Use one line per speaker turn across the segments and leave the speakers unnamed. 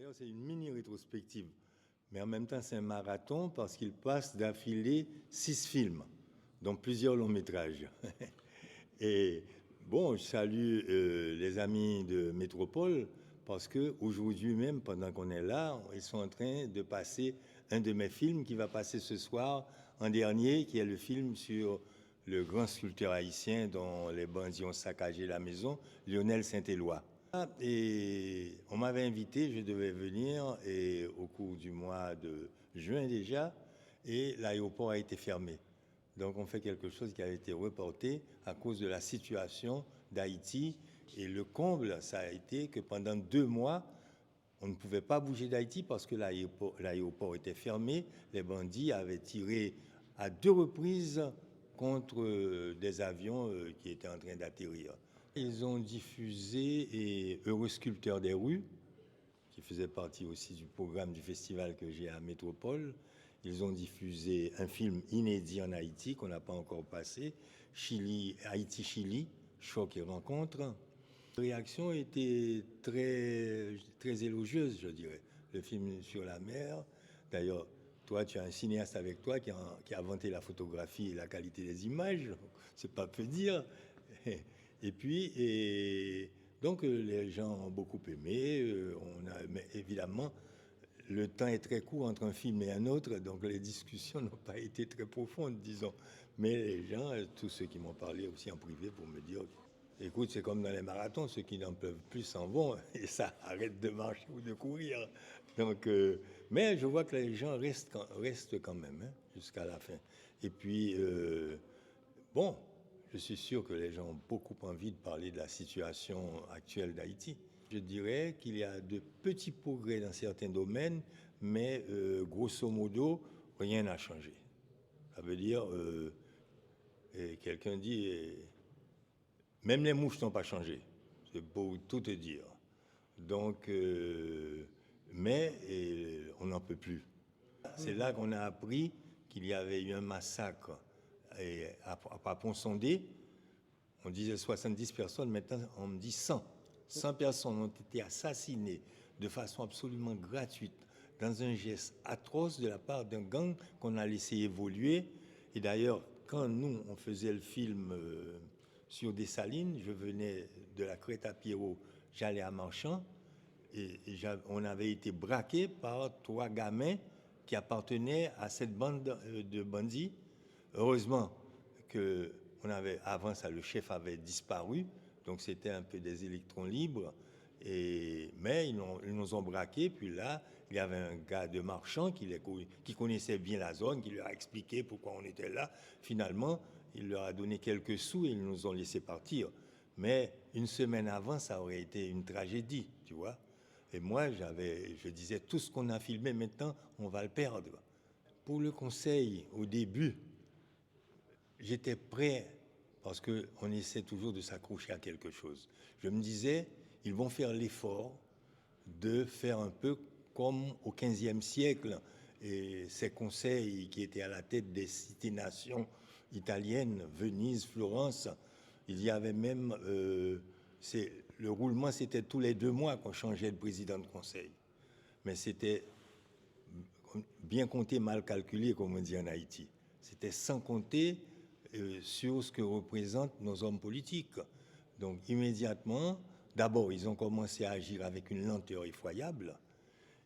D'ailleurs, c'est une mini-rétrospective. Mais en même temps, c'est un marathon parce qu'il passe d'affilée 6 films, dont plusieurs longs métrages. Et bon, je salue les amis de Métropole parce qu'aujourd'hui même, pendant qu'on est là, ils sont en train de passer un de mes films qui va passer ce soir en dernier, qui est le film sur le grand sculpteur haïtien dont les bandits ont saccagé la maison, Lionel Saint-Éloi. Et on m'avait invité, je devais venir et au cours du mois de juin déjà, et l'aéroport a été fermé. Donc on fait quelque chose qui a été reporté à cause de la situation d'Haïti. Et le comble, ça a été que pendant 2 mois, on ne pouvait pas bouger d'Haïti parce que l'aéroport était fermé. Les bandits avaient tiré à 2 reprises contre des avions qui étaient en train d'atterrir. Ils ont diffusé Heureux sculpteur des rues, qui faisait partie aussi du programme du festival que j'ai à Métropole. Ils ont diffusé un film inédit en Haïti qu'on n'a pas encore passé, Haïti-Chili, choc et rencontre. La réaction était très, très élogieuse, je dirais. Le film sur la mer. D'ailleurs, toi, tu as un cinéaste avec toi qui a inventé la photographie et la qualité des images. C'est pas peu dire. Et puis, donc les gens ont beaucoup aimé. Mais évidemment, le temps est très court entre un film et un autre, donc les discussions n'ont pas été très profondes, disons. Mais les gens, tous ceux qui m'ont parlé aussi en privé pour me dire, écoute, c'est comme dans les marathons, ceux qui n'en peuvent plus s'en vont et ça arrête de marcher ou de courir. Donc, mais je vois que les gens restent quand même hein, jusqu'à la fin. Et puis, bon, je suis sûr que les gens ont beaucoup envie de parler de la situation actuelle d'Haïti. Je dirais qu'il y a de petits progrès dans certains domaines, mais grosso modo, rien n'a changé. Ça veut dire, quelqu'un dit, même les mouches n'ont pas changé. C'est pour tout te dire. Donc, mais on n'en peut plus. C'est là qu'on a appris qu'il y avait eu un massacre à Pont-Sondé. On disait 70 personnes, maintenant on me dit 100. 100 personnes ont été assassinées de façon absolument gratuite dans un geste atroce de la part d'un gang qu'on a laissé évoluer. Et d'ailleurs, quand nous, on faisait le film sur Dessalines, je venais de la Crête-à-Pierrot, j'allais à Marchand, et on avait été braqués par 3 gamins qui appartenaient à cette bande de bandits. Heureusement que avant ça, le chef avait disparu, donc c'était un peu des électrons libres. Mais ils nous ont braqués, puis là, il y avait un gars de Marchand qui connaissait bien la zone, qui leur a expliqué pourquoi on était là. Finalement, il leur a donné quelques sous et ils nous ont laissé partir. Mais une semaine avant, ça aurait été une tragédie, tu vois. Et moi, je disais, tout ce qu'on a filmé maintenant, on va le perdre. Pour le conseil, au début, j'étais prêt, parce qu'on essaie toujours de s'accrocher à quelque chose. Je me disais, ils vont faire l'effort de faire un peu comme au XVe siècle, et ces conseils qui étaient à la tête des cités-nations italiennes, Venise, Florence, il y avait même... le roulement, c'était tous les 2 mois qu'on changeait de président de conseil. Mais c'était bien compté, mal calculé, comme on dit en Haïti. C'était sans compter sur ce que représentent nos hommes politiques. Donc immédiatement, d'abord, ils ont commencé à agir avec une lenteur effroyable.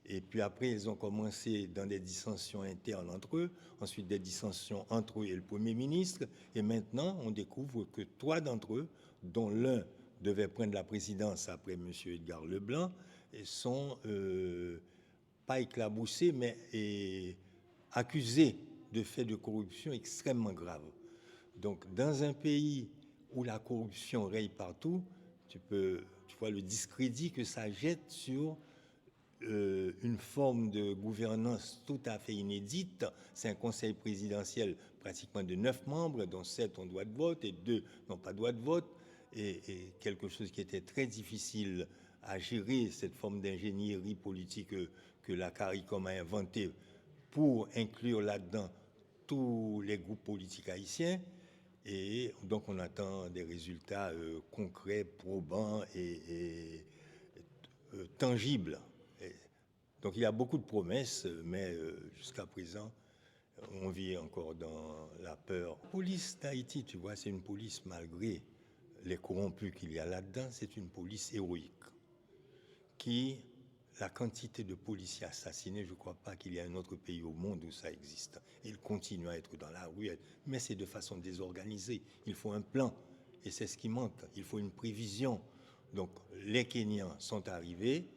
Et puis après, ils ont commencé dans des dissensions internes entre eux, ensuite des dissensions entre eux et le Premier ministre. Et maintenant, on découvre que 3 d'entre eux, dont l'un devait prendre la présidence après M. Edgar Leblanc, sont pas éclaboussés, mais accusés de faits de corruption extrêmement graves. Donc, dans un pays où la corruption règne partout, tu vois le discrédit que ça jette sur une forme de gouvernance tout à fait inédite. C'est un conseil présidentiel pratiquement de 9 membres, dont 7 ont droit de vote et 2 n'ont pas droit de vote, et quelque chose qui était très difficile à gérer, cette forme d'ingénierie politique que la CARICOM a inventée pour inclure là-dedans tous les groupes politiques haïtiens. Et donc on attend des résultats concrets, probants et tangibles. Donc il y a beaucoup de promesses, mais jusqu'à présent, on vit encore dans la peur. La police d'Haïti, tu vois, c'est une police malgré les corrompus qu'il y a là-dedans, c'est une police héroïque. La quantité de policiers assassinés, je ne crois pas qu'il y ait un autre pays au monde où ça existe. Ils continuent à être dans la rue, mais c'est de façon désorganisée. Il faut un plan, et c'est ce qui manque. Il faut une prévision. Donc, les Kenyans sont arrivés.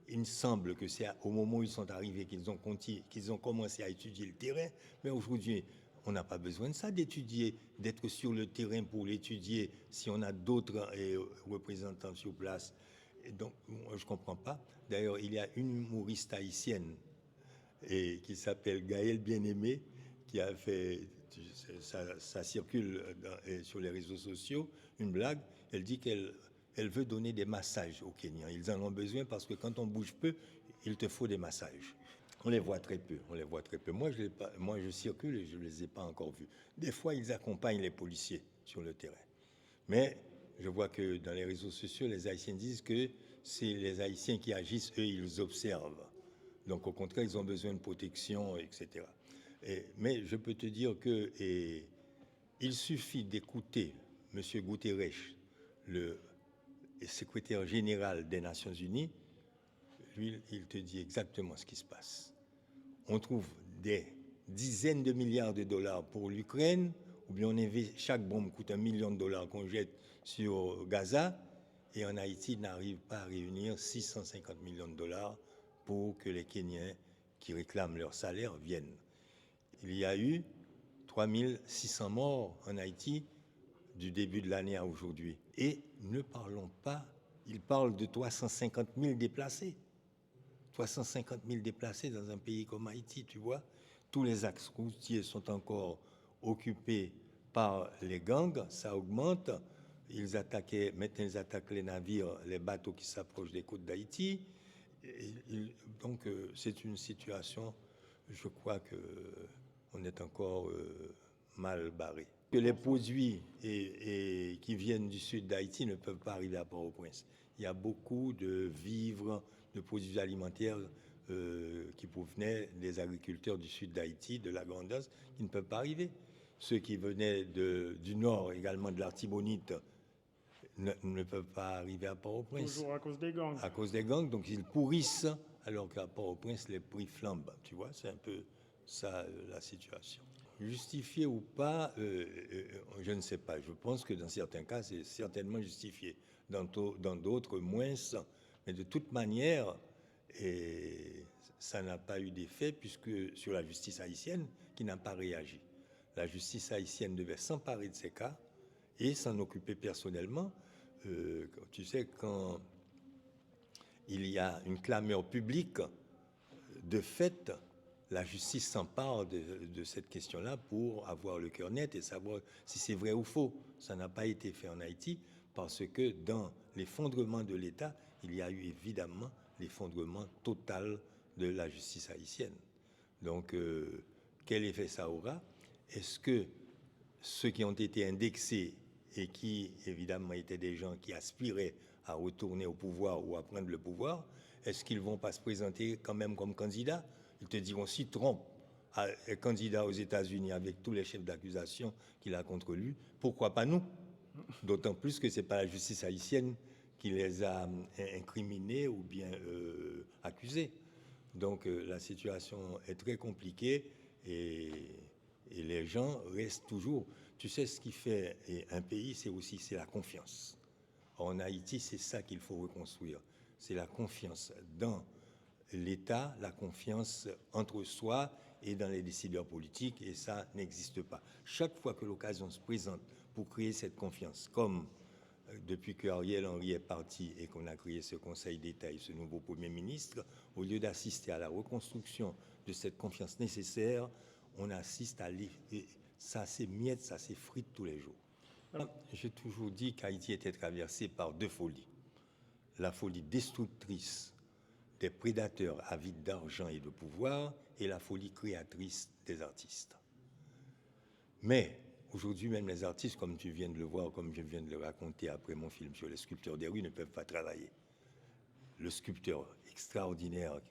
Il me semble que c'est au moment où ils sont arrivés qu'ils ont commencé à étudier le terrain. Mais aujourd'hui, on n'a pas besoin de ça, d'étudier, d'être sur le terrain pour l'étudier si on a d'autres représentants sur place. Et donc, moi, je ne comprends pas. D'ailleurs, il y a une humoriste haïtienne qui s'appelle Gaëlle Bien-Aimé, qui a fait, ça circule sur les réseaux sociaux, une blague. Elle dit qu'elle veut donner des massages aux Kenyans. Ils en ont besoin parce que quand on bouge peu, il te faut des massages. On les voit très peu, Moi, je circule et je ne les ai pas encore vus. Des fois, ils accompagnent les policiers sur le terrain. Mais je vois que dans les réseaux sociaux, les Haïtiens disent que c'est les Haïtiens qui agissent, eux, ils observent. Donc, au contraire, ils ont besoin de protection, etc. Mais je peux te dire qu'il suffit d'écouter M. Guterres, le secrétaire général des Nations Unies. Lui, il te dit exactement ce qui se passe. On trouve des dizaines de milliards de dollars pour l'Ukraine, ou bien chaque bombe coûte $1 million qu'on jette sur Gaza, et en Haïti n'arrive pas à réunir 650 millions de dollars pour que les Kenyans qui réclament leur salaire viennent. Il y a eu 3600 morts en Haïti du début de l'année à aujourd'hui. Et ne parlons pas, ils parlent de 350 000 déplacés. 350 000 déplacés dans un pays comme Haïti, tu vois. Tous les axes routiers sont encore occupés par les gangs, ça augmente. Maintenant ils attaquent les navires, les bateaux qui s'approchent des côtes d'Haïti. Donc c'est une situation, je crois qu'on est encore mal barré. Que les produits qui viennent du sud d'Haïti ne peuvent pas arriver à Port-au-Prince. Il y a beaucoup de vivres, de produits alimentaires qui provenaient des agriculteurs du sud d'Haïti, de la Grande-Anse, qui ne peuvent pas arriver. Ceux qui venaient du nord, également de l'Artibonite, ne peuvent pas arriver à Port-au-Prince.
Toujours à cause des gangs.
À cause des gangs, donc ils pourrissent, alors qu'à Port-au-Prince, les prix flambent. Tu vois, c'est un peu ça la situation. Justifié ou pas, je ne sais pas. Je pense que dans certains cas, c'est certainement justifié. Dans d'autres, moins. Mais de toute manière, ça n'a pas eu d'effet puisque sur la justice haïtienne qui n'a pas réagi. La justice haïtienne devait s'emparer de ces cas et s'en occuper personnellement. Tu sais, quand il y a une clameur publique, de fait, la justice s'empare de cette question-là pour avoir le cœur net et savoir si c'est vrai ou faux. Ça n'a pas été fait en Haïti parce que dans l'effondrement de l'État, il y a eu évidemment l'effondrement total de la justice haïtienne. Donc, quel effet ça aura? Est-ce que ceux qui ont été indexés et qui, évidemment, étaient des gens qui aspiraient à retourner au pouvoir ou à prendre le pouvoir, est-ce qu'ils ne vont pas se présenter quand même comme candidats? Ils te diront, si Trump est candidat aux États-Unis avec tous les chefs d'accusation qu'il a contre lui, pourquoi pas nous? D'autant plus que ce n'est pas la justice haïtienne qui les a incriminés ou bien accusés. Donc la situation est très compliquée et les gens restent toujours... Tu sais, ce qui fait un pays, c'est la confiance. En Haïti, c'est ça qu'il faut reconstruire. C'est la confiance dans l'État, la confiance entre soi et dans les décideurs politiques, et ça n'existe pas. Chaque fois que l'occasion se présente pour créer cette confiance, comme depuis que Ariel Henry est parti et qu'on a créé ce Conseil d'État et ce nouveau Premier ministre, au lieu d'assister à la reconstruction de cette confiance nécessaire, on assiste à ça s'émiette, ça s'effrite tous les jours. J'ai toujours dit qu'Haïti était traversé par deux folies. La folie destructrice des prédateurs avides d'argent et de pouvoir et la folie créatrice des artistes. Mais aujourd'hui, même les artistes, comme tu viens de le voir, comme je viens de le raconter après mon film sur les sculpteurs des rues, ne peuvent pas travailler. Le sculpteur extraordinaire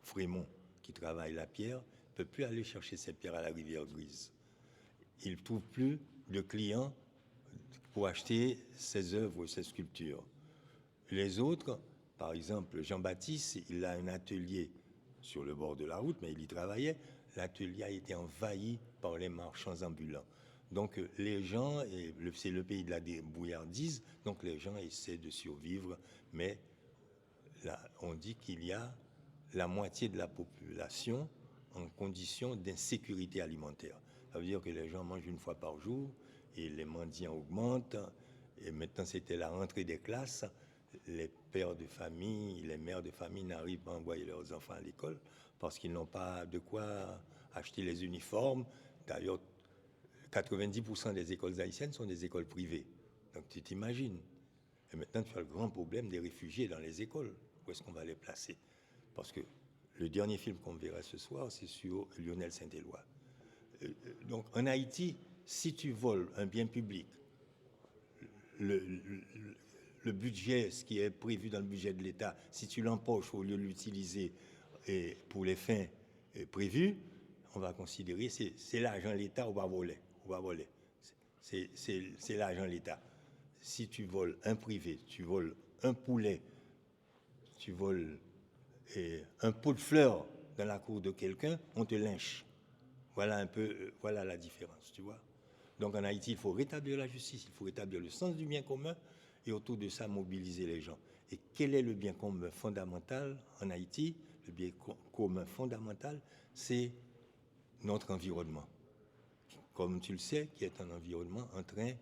Frémont, qui travaille la pierre, ne peut plus aller chercher ses pierres à la rivière Grise. Il ne trouve plus de clients pour acheter ses œuvres, ses sculptures. Les autres, par exemple, Jean-Baptiste, il a un atelier sur le bord de la route, mais il y travaillait. L'atelier a été envahi par les marchands ambulants. Donc les gens, c'est le pays de la débrouillardise, donc les gens essaient de survivre, mais là, on dit qu'il y a la moitié de la population en condition d'insécurité alimentaire. Ça veut dire que les gens mangent une fois par jour et les mendiants augmentent. Et maintenant, c'était la rentrée des classes. Les pères de famille, les mères de famille n'arrivent pas à envoyer leurs enfants à l'école parce qu'ils n'ont pas de quoi acheter les uniformes. D'ailleurs, 90% des écoles haïtiennes sont des écoles privées. Donc tu t'imagines. Et maintenant, tu as le grand problème des réfugiés dans les écoles. Où est-ce qu'on va les placer? Parce que le dernier film qu'on verra ce soir, c'est sur Lionel Saint-Éloi. Donc en Haïti, si tu voles un bien public, le budget, ce qui est prévu dans le budget de l'État, si tu l'empoches au lieu de l'utiliser pour les fins prévues, on va considérer c'est l'argent de l'État, on va voler. C'est l'argent de l'État. Si tu voles un privé, tu voles un poulet, tu voles un pot de fleurs dans la cour de quelqu'un, on te lynche. Voilà un peu, voilà la différence, tu vois. Donc en Haïti, il faut rétablir la justice, il faut rétablir le sens du bien commun et autour de ça, mobiliser les gens. Et quel est le bien commun fondamental en Haïti? Le bien commun fondamental, c'est notre environnement. Comme tu le sais, qui est un environnement en train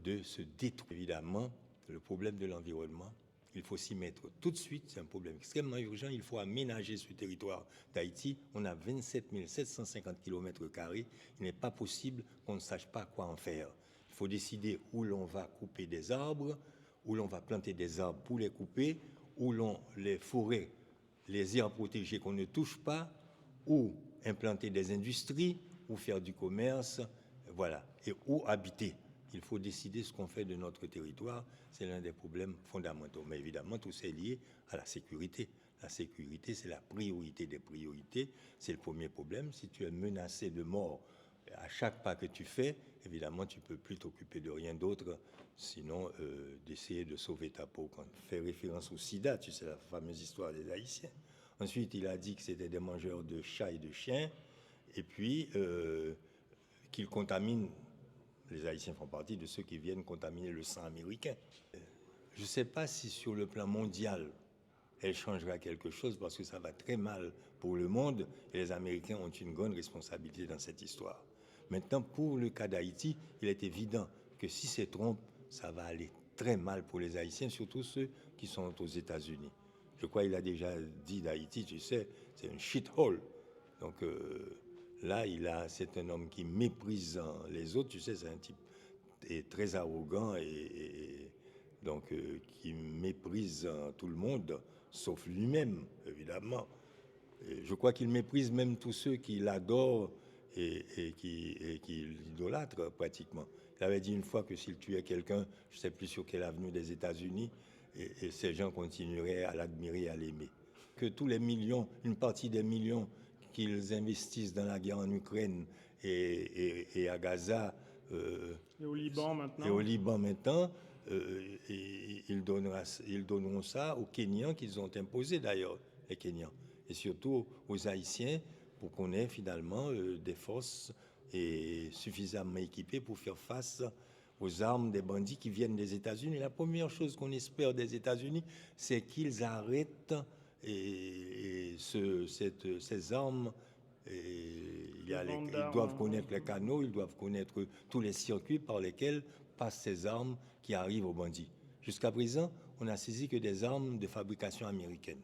de se détruire. Évidemment, le problème de l'environnement, il faut s'y mettre tout de suite. C'est un problème extrêmement urgent. Il faut aménager ce territoire d'Haïti. On a 27 750 km². Il n'est pas possible qu'on ne sache pas quoi en faire. Il faut décider où l'on va couper des arbres, où l'on va planter des arbres pour les couper, où les forêts, les aires protégées qu'on ne touche pas, ou implanter des industries, ou faire du commerce, voilà, et où habiter. Il faut décider ce qu'on fait de notre territoire. C'est l'un des problèmes fondamentaux. Mais évidemment, tout c'est lié à la sécurité. La sécurité, c'est la priorité des priorités. C'est le premier problème. Si tu es menacé de mort à chaque pas que tu fais, évidemment, tu ne peux plus t'occuper de rien d'autre, sinon d'essayer de sauver ta peau. Quand on fait référence au sida, tu sais, la fameuse histoire des Haïtiens. Ensuite, il a dit que c'était des mangeurs de chats et de chiens, et puis qu'ils contaminent. Les Haïtiens font partie de ceux qui viennent contaminer le sang américain. Je ne sais pas si sur le plan mondial, elle changera quelque chose parce que ça va très mal pour le monde et les Américains ont une grande responsabilité dans cette histoire. Maintenant, pour le cas d'Haïti, il est évident que si c'est trompe, ça va aller très mal pour les Haïtiens, surtout ceux qui sont aux États-Unis. Je crois qu'il a déjà dit d'Haïti, tu sais, c'est une shithole. Donc là, c'est un homme qui méprise les autres, tu sais, c'est un type très arrogant et donc qui méprise tout le monde, sauf lui-même, évidemment. Et je crois qu'il méprise même tous ceux qui l'adorent et qui l'idolâtrent pratiquement. Il avait dit une fois que s'il tuait quelqu'un, je ne sais plus sur quelle avenue des États-Unis, et ces gens continueraient à l'admirer et à l'aimer. Que tous les millions, une partie des millions qu'ils investissent dans la guerre en Ukraine et à Gaza,
et au Liban maintenant.
Et au Liban maintenant, ils donneront ça aux Kenyans qu'ils ont imposé d'ailleurs, les Kenyans, et surtout aux Haïtiens, pour qu'on ait finalement des forces suffisamment équipées pour faire face aux armes des bandits qui viennent des États-Unis. La première chose qu'on espère des États-Unis, c'est qu'ils arrêtent ces armes. Ils doivent connaître les canaux, ils doivent connaître tous les circuits par lesquels passent ces armes qui arrivent aux bandits. Jusqu'à présent, on n'a saisi que des armes de fabrication américaine.